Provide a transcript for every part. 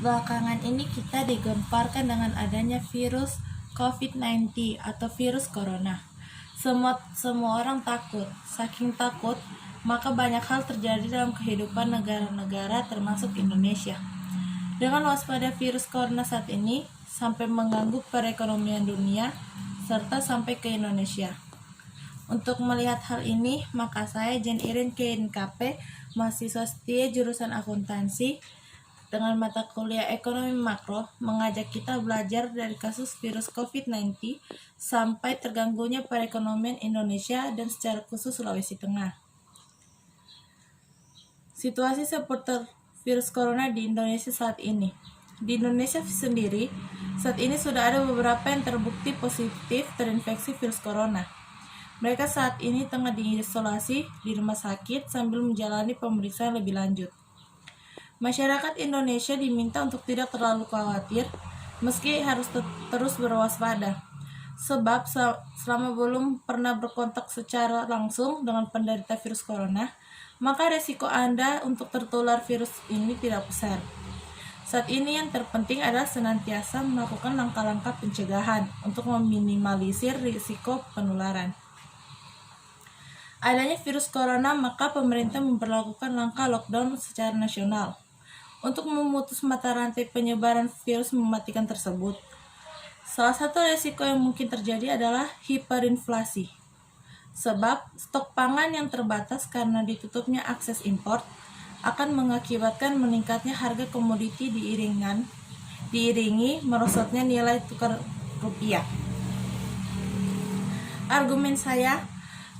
Belakangan ini kita digemparkan dengan adanya virus COVID-19 atau virus corona. Semua orang takut. Saking takut, maka banyak hal terjadi dalam kehidupan negara-negara termasuk Indonesia. Dengan waspada virus corona saat ini sampai mengganggu perekonomian dunia serta sampai ke Indonesia. Untuk melihat hal ini, maka saya Jen Irin KNKP, mahasiswa setia jurusan akuntansi dengan mata kuliah ekonomi makro, mengajak kita belajar dari kasus virus COVID-19 sampai terganggunya perekonomian Indonesia dan secara khusus Sulawesi Tengah. Situasi seputar virus corona di Indonesia saat ini. Di Indonesia sendiri, saat ini sudah ada beberapa yang terbukti positif terinfeksi virus corona. Mereka saat ini tengah diisolasi di rumah sakit sambil menjalani pemeriksaan lebih lanjut. Masyarakat Indonesia diminta untuk tidak terlalu khawatir, meski harus terus berwaspada. Sebab selama belum pernah berkontak secara langsung dengan penderita virus corona, maka resiko Anda untuk tertular virus ini tidak besar. Saat ini yang terpenting adalah senantiasa melakukan langkah-langkah pencegahan untuk meminimalisir risiko penularan. Adanya virus corona, maka pemerintah memperlakukan langkah lockdown secara nasional untuk memutus mata rantai penyebaran virus mematikan tersebut. Salah satu resiko yang mungkin terjadi adalah hiperinflasi. Sebab stok pangan yang terbatas karena ditutupnya akses impor akan mengakibatkan meningkatnya harga komoditi diiringi merosotnya nilai tukar rupiah. Argumen saya,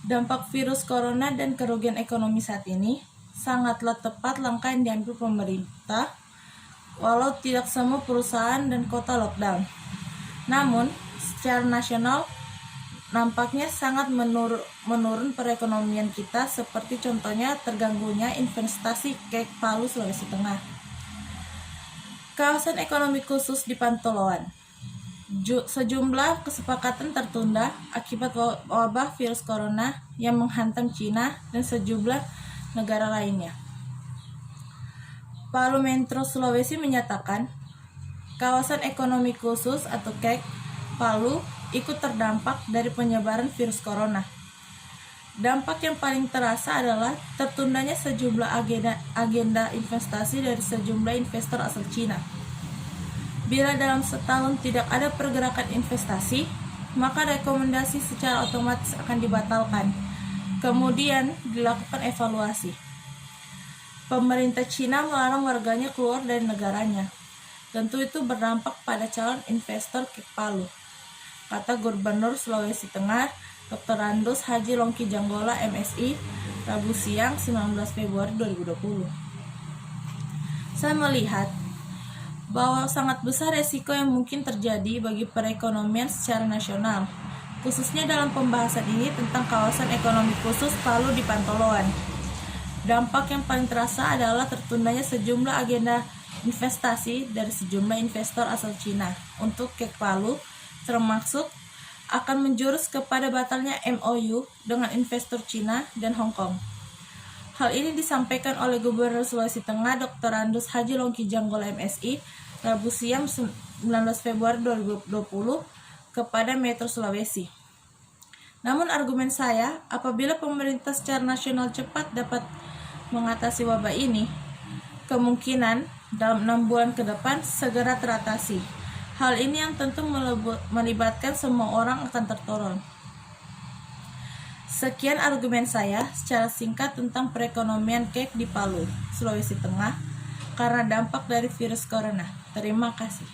dampak virus corona dan kerugian ekonomi saat ini sangatlah tepat langkah yang diambil pemerintah, walau tidak semua perusahaan dan kota lockdown. Namun, secara nasional, nampaknya sangat menurun perekonomian kita, seperti contohnya terganggunya investasi kek Palu, Sulawesi Tengah. Kawasan ekonomi khusus di Pantoloan. Sejumlah kesepakatan tertunda akibat wabah virus corona yang menghantam Cina dan sejumlah negara lainnya. Palu Metro Sulawesi menyatakan kawasan ekonomi khusus atau KEK Palu ikut terdampak dari penyebaran virus corona. Dampak yang paling terasa adalah tertundanya sejumlah agenda investasi dari sejumlah investor asal Cina. Bila dalam setahun tidak ada pergerakan investasi, maka rekomendasi secara otomatis akan dibatalkan. Kemudian dilakukan evaluasi. Pemerintah Cina melarang warganya keluar dari negaranya. Tentu itu berdampak pada calon investor KEK Palu, kata Gubernur Sulawesi Tengah Dr. Andus Haji Longki Janggola MSI, Rabu siang 19 Februari 2020. Saya melihat bahwa sangat besar resiko yang mungkin terjadi bagi perekonomian secara nasional, khususnya dalam pembahasan ini tentang kawasan ekonomi khusus Palu di Pantoloan. Dampak yang paling terasa adalah tertundanya sejumlah agenda investasi dari sejumlah investor asal Cina untuk KEK Palu, termasuk akan menjurus kepada batalnya MOU dengan investor Cina dan Hong Kong. Hal ini disampaikan oleh Gubernur Sulawesi Tengah Dr. Andus Haji Longki Janggola MSI, Rabu siang 19 Februari 2020 kepada Metro Sulawesi. Namun argumen saya, apabila pemerintah secara nasional cepat dapat mengatasi wabah ini, kemungkinan dalam 6 bulan ke depan segera teratasi. Hal ini yang tentu melibatkan semua orang akan tertolong. Sekian argumen saya secara singkat tentang perekonomian KEK di Palu, Sulawesi Tengah, karena dampak dari virus corona. Terima kasih.